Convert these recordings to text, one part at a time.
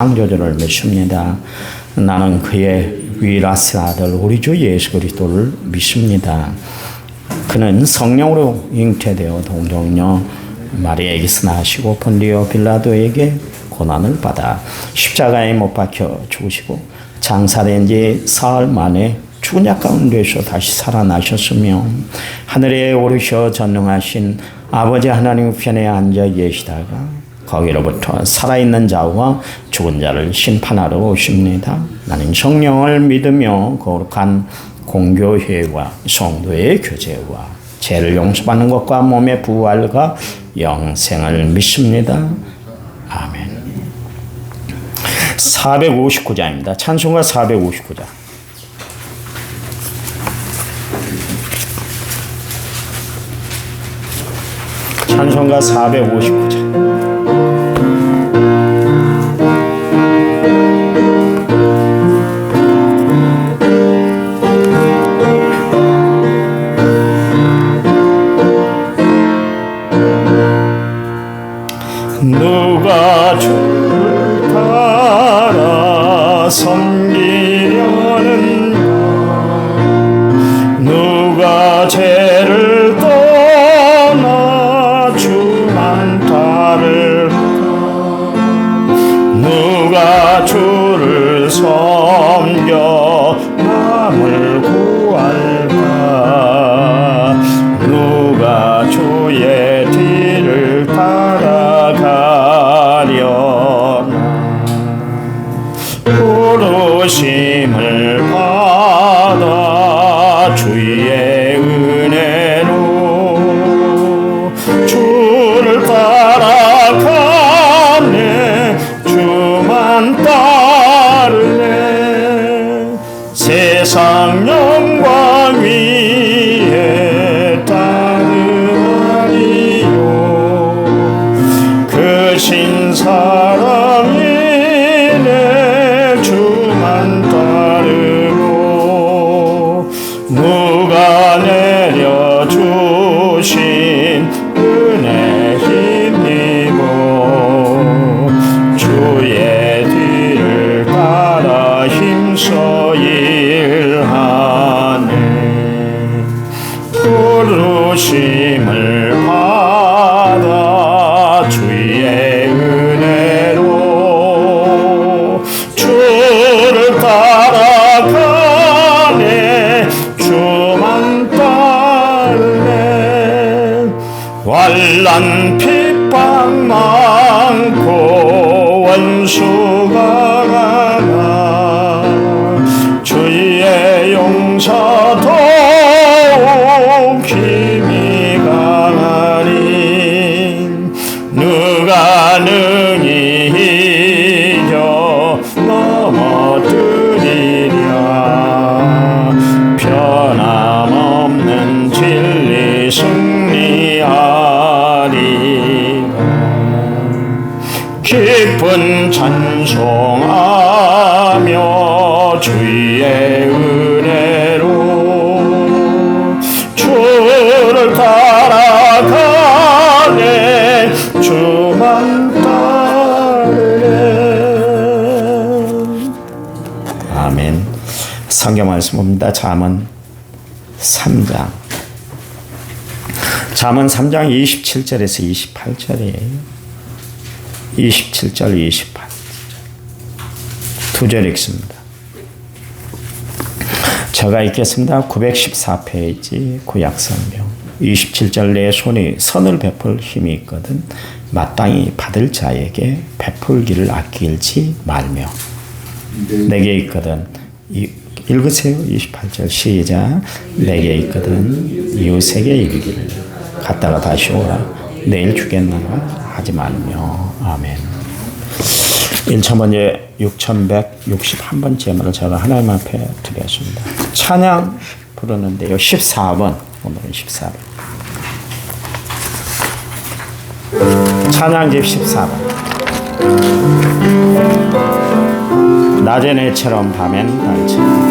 창조주를 믿습니다. 나는 그의 위라스 아들 우리 주 예수 그리스도를 믿습니다. 그는 성령으로 잉태되어 동정녀 마리아에게서 나시고 본디오 빌라도에게 고난을 받아 십자가에 못 박혀 죽으시고 장사된 지 사흘 만에 죽은 자 가운데서 다시 살아나셨으며 하늘에 오르셔 전능하신 아버지 하나님 편에 앉아 계시다가 거기로부터 살아있는 자와 죽은 자를 심판하러 오십니다. 나는 성령을 믿으며 거룩한 공교회와 성도의 교제와 죄를 용서받는 것과 몸의 부활과 영생을 믿습니다. 아멘. 459장입니다. 찬송가 459장. 찬송가 459장. 누가 주를 따라 섬기려는가 누가 죄를 떠나 주만 따를까 누가 주를 섬겨 남을 구할까 누가 주의 뒤를 따라가려나 부르심을 받아 주의 은혜로 주를 따라가네 주만 따르네 세상 영광 위에 따르리요 그 신사랑이네 주만 따르고 누가 내려주신 은혜 힘입어 주의 뒤를 따라 힘써 일하네 부르심을 받아 주의 은혜로 주를 따라가네 주만 따르네 환난 핍박 많고 원수가 많아 주의 용서 더욱 힘이 강하니 누가 능히 이겨 넘어뜨리랴 변함없는 진리 승리하리라 기쁜 찬송하며 주의 은혜로 주를 따라가네 주만 따르네. 아멘. 성경 말씀 봅니다. 잠언 3장. 잠언 3장 27절에서 28절이에요. 27절, 28절. 두 절 읽습니다. 제가 읽겠습니다. 914페이지 구약성경 27절 내 손이 선을 베풀 힘이 있거든 마땅히 받을 자에게 베풀기를 아끼지 말며 내게 있거든 읽으세요. 28절 시작 내게 있거든 이웃에게 이르기를 갔다가 다시 오라 내일 주겠나라 하지 말며 아멘. 1,000번째 6,161번 제문을 제가 하나님 앞에 드렸습니다. 찬양 부르는데요. 14번 오늘은 14번 찬양집 14번 낮엔 해처럼 밤엔 달처럼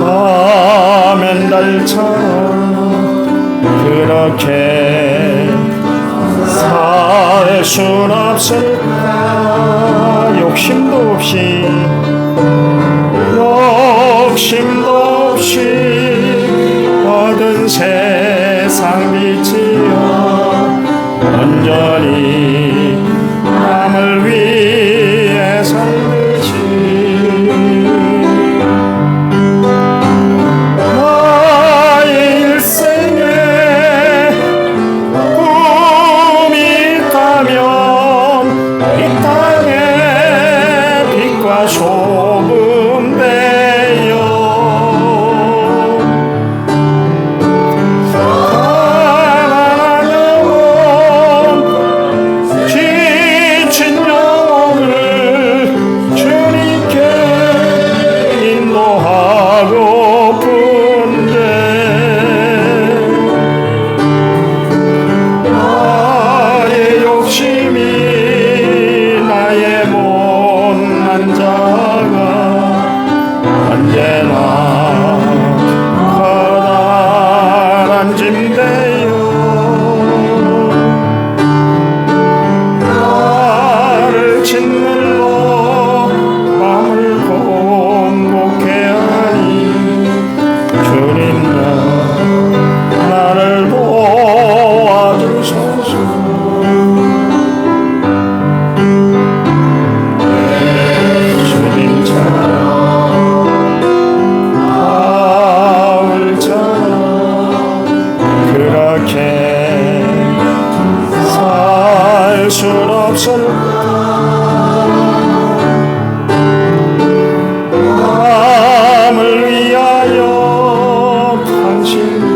밤엔 달처럼 그렇게 살 순 없을까. 욕심도 없이 얻은 세상 빛이여 온전히 남을 위해 살듯이 나의 일생에 꿈이 있다면 이 땅에 빛과 소금 되어 남을 위하여 당신의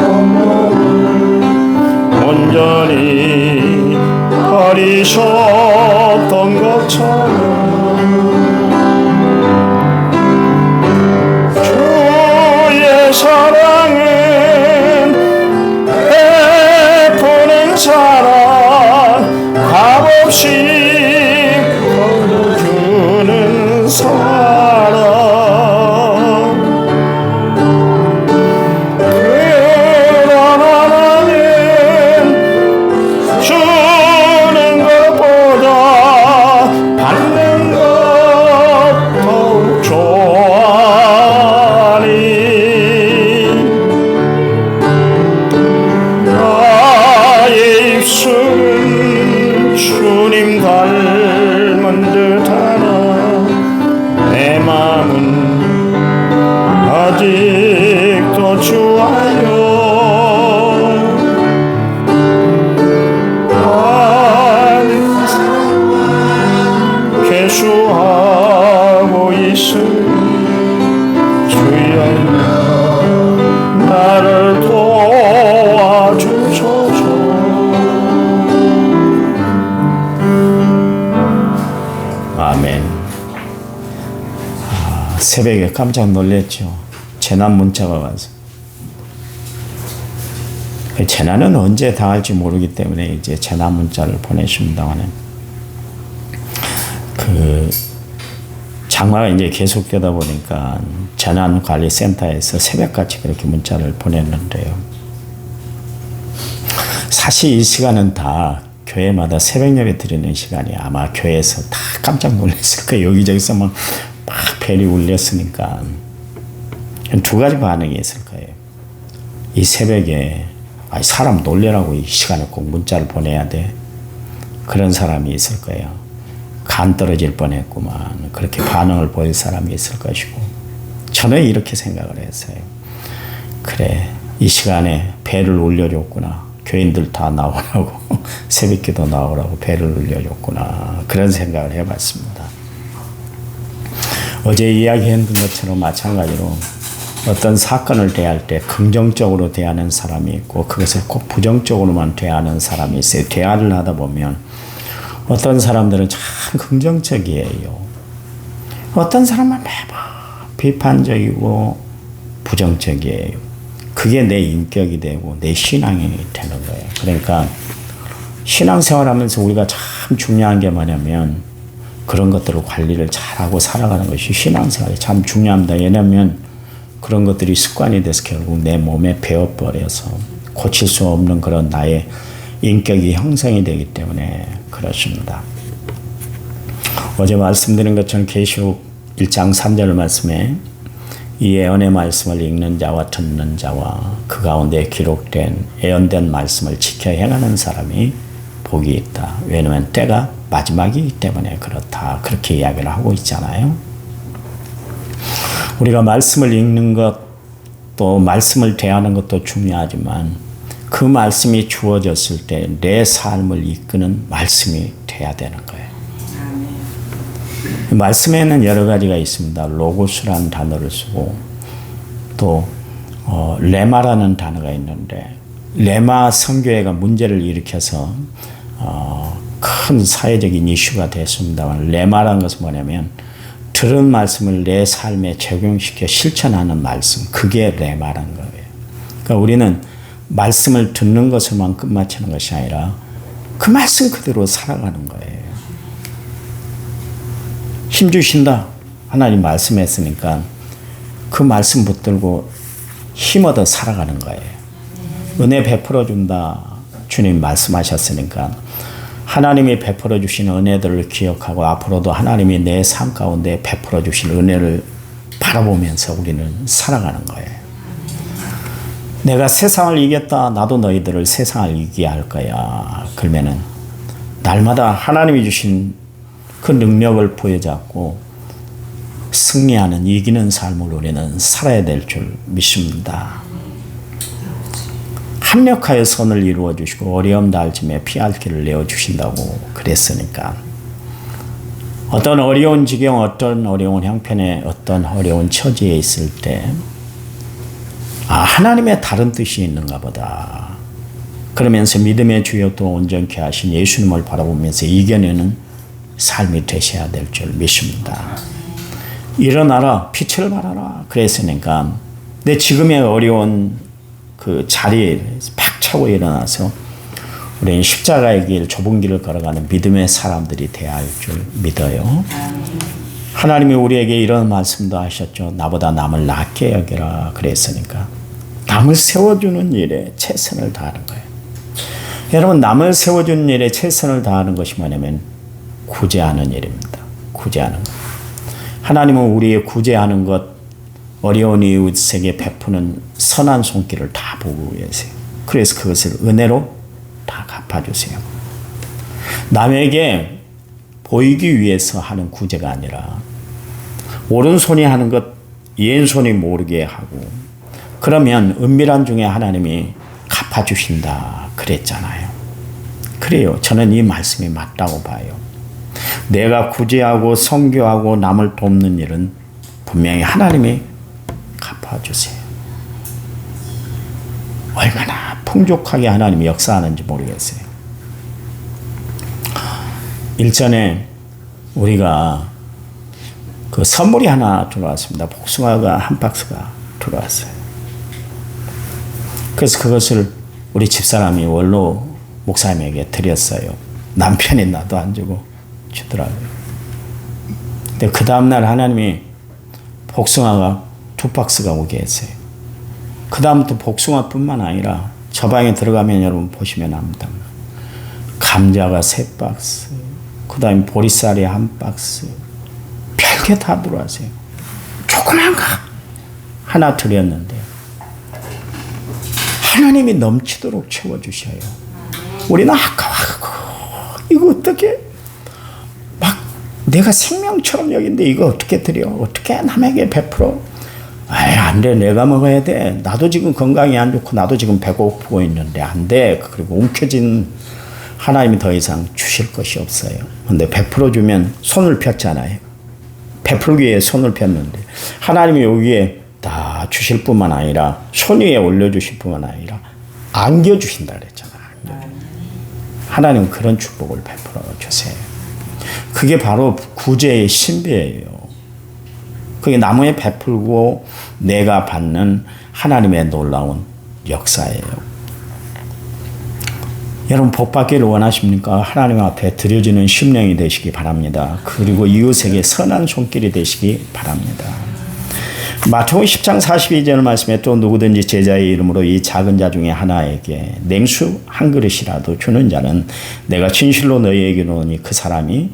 몸을 온전히 버리셨던 것처럼 주의 사랑은 베푸는 사랑 값없이 거둬주는 사랑 그러나 나는 주는 것보다 받는 것 더욱 좋아하니 나의 입술은 주님 닮은 듯하나 내 마음은 아직도 주와요 계수하고 있으니 주여 나를 도와주소서. 아멘. 새벽에 깜짝 놀랐죠. 재난 문자가 와서. 재난은 언제 당할지 모르기 때문에 이제 재난 문자를 보내십니다만은 장마가 이제 계속되다 보니까 재난관리센터에서 새벽같이 그렇게 문자를 보냈는데요. 사실 이 시간은 다 교회마다 새벽 예배 드리는 시간이 아마 교회에서 다 깜짝 놀랐을 거예요. 여기저기서 막 벨이 울렸으니까 두 가지 반응이 있을 거예요. 이 새벽에 사람 놀래라고 이 시간에 꼭 문자를 보내야 돼. 그런 사람이 있을 거예요. 간 떨어질 뻔했구만. 그렇게 반응을 보일 사람이 있을 것이고 저는 이렇게 생각을 했어요. 그래 이 시간에 배를 울려줬구나. 교인들 다 나오라고 새벽기도 나오라고 배를 울려줬구나. 그런 생각을 해봤습니다. 어제 이야기했던 것처럼 마찬가지로 어떤 사건을 대할 때 긍정적으로 대하는 사람이 있고 그것을 꼭 부정적으로만 대하는 사람이 있어요. 대화를 하다 보면 어떤 사람들은 참 긍정적이에요. 어떤 사람은 매번 비판적이고 부정적이에요. 그게 내 인격이 되고 내 신앙이 되는 거예요. 그러니까 신앙생활하면서 우리가 참 중요한 게 뭐냐면 그런 것들을 관리를 잘하고 살아가는 것이 신앙생활이 참 중요합니다. 왜냐하면 그런 것들이 습관이 돼서 결국 내 몸에 배어버려서 고칠 수 없는 그런 나의 인격이 형성이 되기 때문에 그렇습니다. 어제 말씀드린 것처럼 계시록 1장 3절 말씀에 이 예언의 말씀을 읽는 자와 듣는 자와 그 가운데 기록된 예언된 말씀을 지켜 행하는 사람이 복이 있다. 왜냐하면 때가 마지막이기 때문에 그렇다. 그렇게 이야기를 하고 있잖아요. 우리가 말씀을 읽는 것, 또 말씀을 대하는 것도 중요하지만 그 말씀이 주어졌을 때 내 삶을 이끄는 말씀이 돼야 되는 거예요. 말씀에는 여러 가지가 있습니다. 로고스라는 단어를 쓰고 또 레마라는 단어가 있는데 레마 선교회가 문제를 일으켜서 큰 사회적인 이슈가 됐습니다만 레마라는 것은 뭐냐면 들은 말씀을 내 삶에 적용시켜 실천하는 말씀, 그게 레마라는 거예요. 그러니까 우리는 말씀을 듣는 것을만 끝마치는 것이 아니라 그 말씀 그대로 살아가는 거예요. 힘 주신다. 하나님 말씀했으니까 그 말씀 붙들고 힘 얻어 살아가는 거예요. 은혜 베풀어 준다. 주님 말씀하셨으니까 하나님이 베풀어 주신 은혜들을 기억하고 앞으로도 하나님이 내 삶 가운데 베풀어 주신 은혜를 바라보면서 우리는 살아가는 거예요. 내가 세상을 이겼다. 나도 너희들을 세상을 이기게 할 거야. 그러면은 날마다 하나님이 주신 그 능력을 보여잡고 승리하는 이기는 삶을 우리는 살아야 될 줄 믿습니다. 합력하여 선을 이루어 주시고 어려움 닿을쯤에 피할 길을 내어 주신다고 그랬으니까 어떤 어려운 지경, 어떤 어려운 형편에, 어떤 어려운 처지에 있을 때 하나님의 다른 뜻이 있는가 보다. 그러면서 믿음의 주여 또 온전케 하신 예수님을 바라보면서 이겨내는 삶이 되셔야 될 줄 믿습니다. 일어나라, 빛을 발하라. 그랬으니까 내 지금의 어려운 그 자리에 팍 차고 일어나서 우리는 십자가의 길, 좁은 길을 걸어가는 믿음의 사람들이 되어야 할 줄 믿어요. 하나님이 우리에게 이런 말씀도 하셨죠. 나보다 남을 낮게 여기라 그랬으니까 남을 세워주는 일에 최선을 다하는 거예요. 여러분, 남을 세워주는 일에 최선을 다하는 것이 뭐냐면 구제하는 일입니다. 구제하는 것. 하나님은 우리의 구제하는 것, 어려운 이웃에게 베푸는 선한 손길을 다 보고 계세요. 그래서 그것을 은혜로 다 갚아주세요. 남에게 보이기 위해서 하는 구제가 아니라 오른손이 하는 것 왼손이 모르게 하고 그러면 은밀한 중에 하나님이 갚아주신다 그랬잖아요. 그래요. 저는 이 말씀이 맞다고 봐요. 내가 구제하고 선교하고 남을 돕는 일은 분명히 하나님이 갚아주세요. 얼마나 풍족하게 하나님이 역사하는지 모르겠어요. 일전에 우리가 그 선물이 하나 들어왔습니다. 복숭아가 한 박스가 들어왔어요. 그래서 그것을 우리 집사람이 원로 목사님에게 드렸어요. 남편이 나도 안 주고 주더라고요. 근데 그 다음날 하나님이 복숭아가 2박스가 오게 했어요. 그 다음부터 복숭아뿐만 아니라 저 방에 들어가면 여러분 보시면 압니다. 감자가 3박스, 그 다음에 보리쌀이 1박스, 별게 다 들어왔어요. 조그만 거 하나 드렸는데 하나님이 넘치도록 채워주셔요. 우리는 아까워. 이거 어떻게 막 내가 생명처럼 여긴데 이거 어떻게 드려? 어떻게 남에게 베풀어? 안 돼. 내가 먹어야 돼. 나도 지금 건강이 안 좋고 나도 지금 배고프고 있는데 안 돼. 그리고 움켜진 하나님이 더 이상 주실 것이 없어요. 근데 베풀어 주면 손을 폈잖아요. 베풀기 위해 손을 폈는데 하나님이 여기에 다 주실 뿐만 아니라 손 위에 올려주실 뿐만 아니라 안겨주신다 그랬잖아요. 하나님은 그런 축복을 베풀어 주세요. 그게 바로 구제의 신비예요. 그게 나무에 베풀고 내가 받는 하나님의 놀라운 역사예요. 여러분 복 받기를 원하십니까? 하나님 앞에 드려지는 심령이 되시기 바랍니다. 그리고 이웃에게 선한 손길이 되시기 바랍니다. 마태복음 10장 42절 말씀에 또 누구든지 제자의 이름으로 이 작은 자 중에 하나에게 냉수 한 그릇이라도 주는 자는 내가 진실로 너희에게 이르노니 그 사람이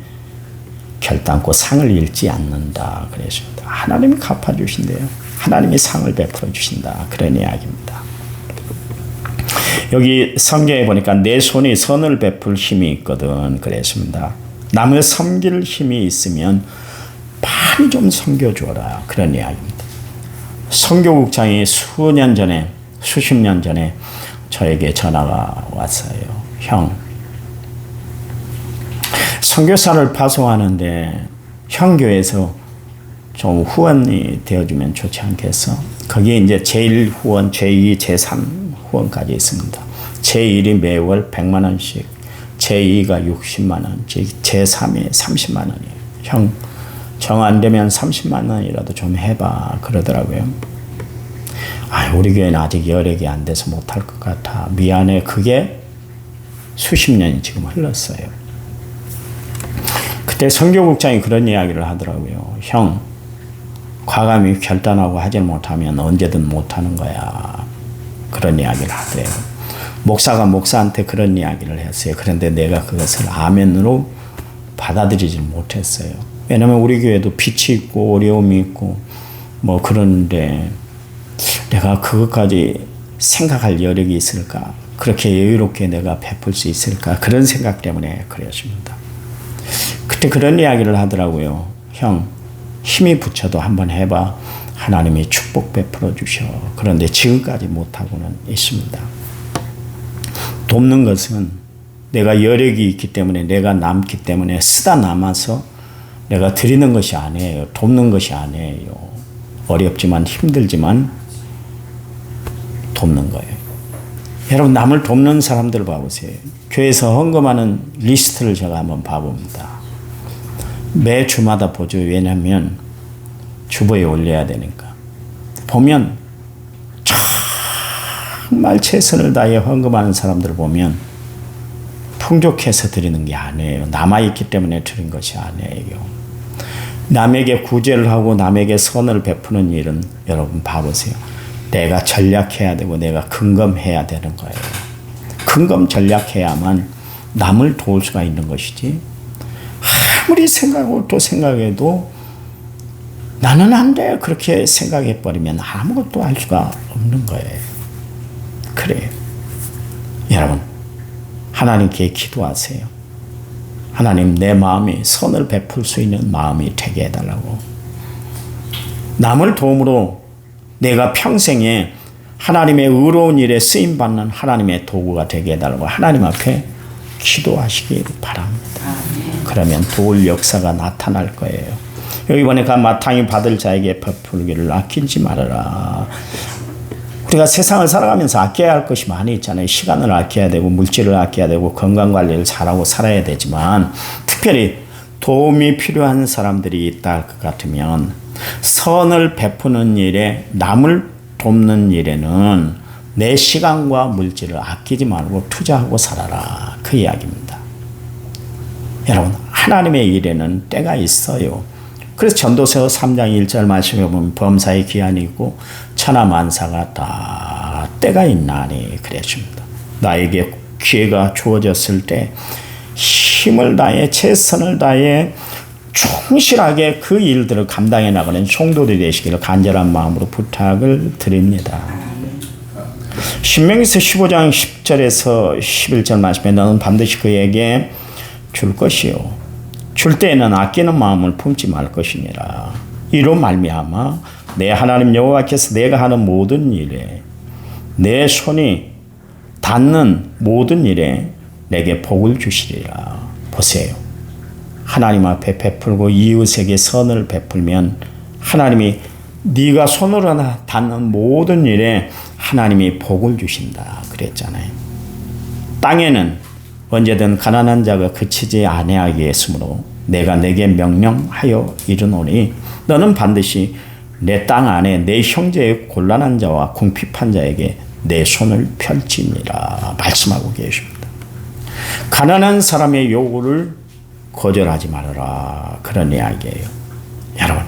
결단코 상을 잃지 않는다 그랬습니다. 하나님이 갚아주신대요. 하나님이 상을 베풀어 주신다. 그런 이야기입니다. 여기 성경에 보니까 내 손이 선을 베풀 힘이 있거든 그랬습니다. 남을 섬길 힘이 있으면 많이 좀 섬겨주어라. 그런 이야기입니다. 선교국장이 수십 년 전에 저에게 전화가 왔어요. 형, 선교사를 파송하는데 형 교회에서 좀 후원이 되어주면 좋지 않겠어? 거기에 이제 제1 후원, 제2, 제3 후원까지 있습니다. 제1이 매월 100만 원씩, 제2가 60만 원, 제3이 30만 원이에요. 형, 정 안 되면 30만 원이라도 좀 해봐 그러더라고요. 우리 교회는 아직 여력이 안 돼서 못할 것 같아. 미안해. 그게 수십 년이 지금 흘렀어요. 그때 선교국장이 그런 이야기를 하더라고요. 형, 과감히 결단하고 하지 못하면 언제든 못하는 거야. 그런 이야기를 하대요. 목사가 목사한테 그런 이야기를 했어요. 그런데 내가 그것을 아멘으로 받아들이지 못했어요. 왜냐면 우리 교회도 빛이 있고 어려움이 있고 뭐 그런데 내가 그것까지 생각할 여력이 있을까? 그렇게 여유롭게 내가 베풀 수 있을까? 그런 생각 때문에 그랬습니다. 그때 그런 이야기를 하더라고요. 형, 힘이 붙여도 한번 해봐. 하나님이 축복 베풀어 주셔. 그런데 지금까지 못하고는 있습니다. 돕는 것은 내가 여력이 있기 때문에 내가 남기 때문에 쓰다 남아서 내가 드리는 것이 아니에요. 돕는 것이 아니에요. 어렵지만 힘들지만 돕는 거예요. 여러분 남을 돕는 사람들 봐보세요. 교회에서 헌금하는 리스트를 제가 한번 봐봅니다. 매 주마다 보죠. 왜냐하면 주보에 올려야 되니까. 보면 정말 최선을 다해 헌금하는 사람들을 보면 풍족해서 드리는 게 아니에요. 남아있기 때문에 드린 것이 아니에요. 남에게 구제를 하고 남에게 선을 베푸는 일은 여러분 봐보세요. 내가 전략해야 되고 내가 근검해야 되는 거예요. 근검 전략해야만 남을 도울 수가 있는 것이지. 아무리 생각하고 또 생각해도 나는 안 돼. 그렇게 생각해버리면 아무것도 할 수가 없는 거예요. 그래요. 여러분, 하나님께 기도하세요. 하나님, 내 마음이 선을 베풀 수 있는 마음이 되게 해달라고. 남을 도움으로 내가 평생에 하나님의 의로운 일에 쓰임받는 하나님의 도구가 되게 해달라고 하나님 앞에 기도하시기 바랍니다. 그러면 도울 역사가 나타날 거예요. 여기 보니까 마땅히 받을 자에게 베풀기를 아끼지 말아라. 우리가 세상을 살아가면서 아껴야 할 것이 많이 있잖아요. 시간을 아껴야 되고 물질을 아껴야 되고 건강관리를 잘하고 살아야 되지만 특별히 도움이 필요한 사람들이 있다 할 것 같으면 선을 베푸는 일에 남을 돕는 일에는 내 시간과 물질을 아끼지 말고 투자하고 살아라. 그 이야기입니다. 여러분 하나님의 일에는 때가 있어요. 그래서 전도서 3장 1절 말씀에 보면 범사의 기한이 있고 천하만사가 다 때가 있나니 그랬습니다. 나에게 기회가 주어졌을 때 힘을 다해 최선을 다해 충실하게 그 일들을 감당해 나가는 성도들이 되시기를 간절한 마음으로 부탁을 드립니다. 신명기서 15장 10절에서 11절 말씀에 너는 반드시 그에게 줄 것이요 줄 때에는 아끼는 마음을 품지 말 것이니라. 이로 말미암아 내 하나님 여호와께서 내가 하는 모든 일에 내 손이 닿는 모든 일에 내게 복을 주시리라. 보세요. 하나님 앞에 베풀고 이웃에게 선을 베풀면 하나님이 네가 손으로 닿는 모든 일에 하나님이 복을 주신다 그랬잖아요. 땅에는 언제든 가난한 자가 그치지 아니하게 했으므로 내가 내게 명령하여 이르노니 너는 반드시 내 땅 안에 내 형제의 곤란한 자와 궁핍한 자에게 내 손을 펼치니라 말씀하고 계십니다. 가난한 사람의 요구를 거절하지 말아라. 그런 이야기예요. 여러분,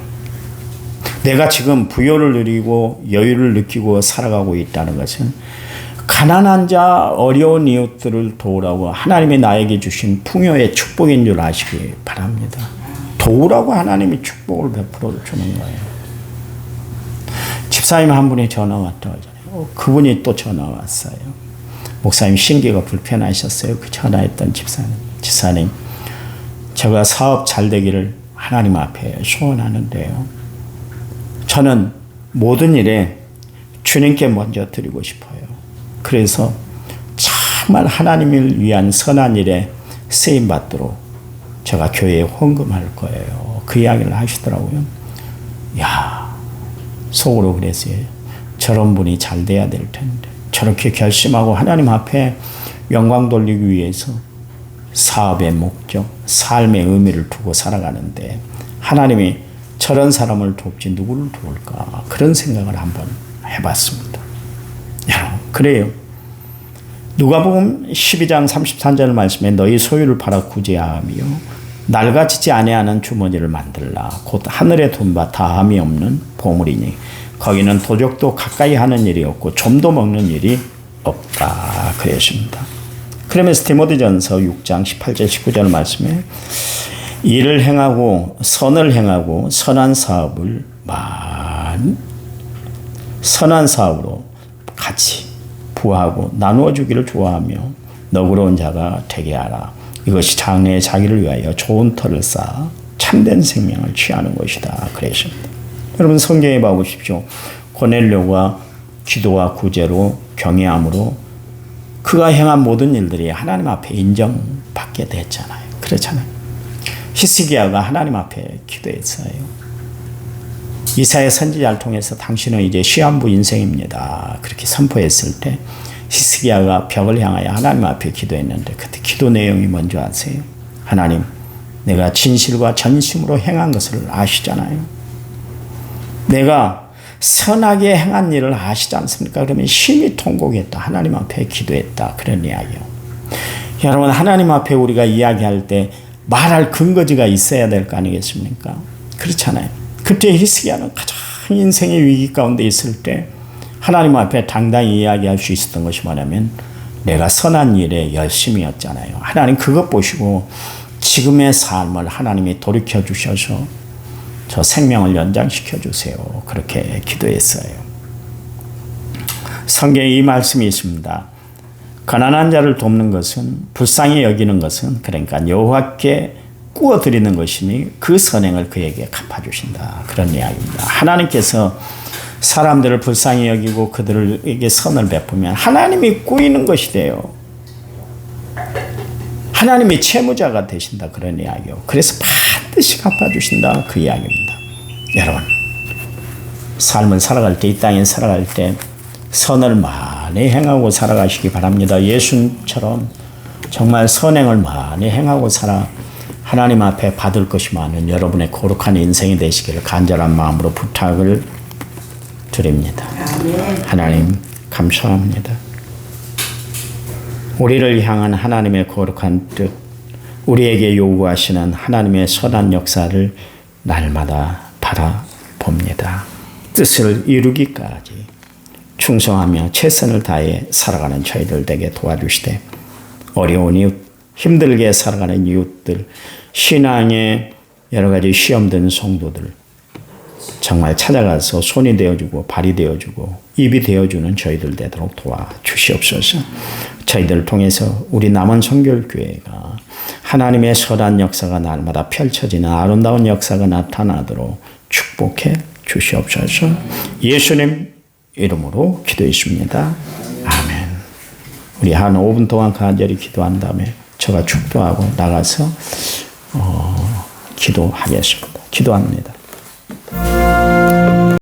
내가 지금 부여를 누리고 여유를 느끼고 살아가고 있다는 것은 가난한 자, 어려운 이웃들을 도우라고 하나님이 나에게 주신 풍요의 축복인 줄 아시기 바랍니다. 도우라고 하나님이 축복을 베풀어 주는 거예요. 집사님 한 분이 전화 왔다고 하잖아요. 그분이 또 전화 왔어요. 목사님 신기가 불편하셨어요. 그 전화했던 집사님. 제가 사업 잘 되기를 하나님 앞에 소원하는데요. 저는 모든 일에 주님께 먼저 드리고 싶어요. 그래서 정말 하나님을 위한 선한 일에 쓰임받도록 제가 교회에 헌금할 거예요. 그 이야기를 하시더라고요. 야, 속으로 그랬어요. 저런 분이 잘 돼야 될 텐데. 저렇게 결심하고 하나님 앞에 영광 돌리기 위해서 사업의 목적, 삶의 의미를 두고 살아가는데 하나님이 저런 사람을 돕지 누구를 도울까? 그런 생각을 한번 해봤습니다. 여러분, 그래요. 누가복음 12장 33절 말씀에 너희 소유를 팔아 구제하며 낡아지지 아니하는 주머니를 만들라. 곧 하늘의 돈과 다함이 없는 보물이니 거기는 도적도 가까이 하는 일이 없고 좀도 먹는 일이 없다. 그랬습니다. 그러면서 디모데전서 6장 18절 19절 말씀에 일을 행하고 선을 행하고 선한 사업으로 같이 부하고 나누어 주기를 좋아하며 너그러운 자가 되게 하라. 이것이 장래에 자기를 위하여 좋은 터를 쌓아 참된 생명을 취하는 것이다. 그랬습니다. 여러분 성경에 봐보십시오. 고넬료가 기도와 구제로 경외함으로 그가 행한 모든 일들이 하나님 앞에 인정받게 됐잖아요. 그렇잖아요. 히스기야가 하나님 앞에 기도했어요. 이사야 선지자를 통해서 당신은 이제 시한부 인생입니다. 그렇게 선포했을 때 히스기야가 벽을 향하여 하나님 앞에 기도했는데 그때 기도 내용이 뭔지 아세요? 하나님, 내가 진실과 전심으로 행한 것을 아시잖아요. 내가 선하게 행한 일을 아시지 않습니까? 그러면 심히 통곡했다. 하나님 앞에 기도했다. 그런 이야기요. 여러분, 하나님 앞에 우리가 이야기할 때 말할 근거지가 있어야 될 거 아니겠습니까? 그렇잖아요. 그때 히스기야는 가장 인생의 위기 가운데 있을 때 하나님 앞에 당당히 이야기할 수 있었던 것이 뭐냐면 내가 선한 일에 열심이었잖아요. 하나님 그것 보시고 지금의 삶을 하나님이 돌이켜 주셔서 저 생명을 연장시켜 주세요. 그렇게 기도했어요. 성경에 이 말씀이 있습니다. 가난한 자를 돕는 것은 불쌍히 여기는 것은 그러니까 여호와께 꾸어 드리는 것이니 그 선행을 그에게 갚아주신다. 그런 이야기입니다. 하나님께서 사람들을 불쌍히 여기고 그들에게 선을 베푸면 하나님이 꾸이는 것이 돼요. 하나님이 채무자가 되신다. 그런 이야기요. 그래서 반드시 갚아주신다. 그 이야기입니다. 여러분, 삶을 살아갈 때, 이 땅에 살아갈 때 선을 많이 행하고 살아가시기 바랍니다. 예수님처럼 정말 선행을 많이 행하고 하나님 앞에 받을 것이 많은 여러분의 거룩한 인생이 되시기를 간절한 마음으로 부탁을 드립니다. 하나님 감사합니다. 우리를 향한 하나님의 거룩한 뜻, 우리에게 요구하시는 하나님의 선한 역사를 날마다 바라봅니다. 뜻을 이루기까지 충성하며 최선을 다해 살아가는 저희들 되게 도와주시되 어려운 이웃, 힘들게 살아가는 이웃들, 신앙의 여러 가지 시험된 성도들 정말 찾아가서 손이 되어주고 발이 되어주고 입이 되어주는 저희들 되도록 도와주시옵소서. 저희들을 통해서 우리 남은 성결교회가 하나님의 선한 역사가 날마다 펼쳐지는 아름다운 역사가 나타나도록 축복해 주시옵소서. 예수님 이름으로 기도했습니다. 아멘. 우리 한 5분 동안 간절히 기도한 다음에 제가 축도하고 나가서 기도하겠습니다. 기도합니다.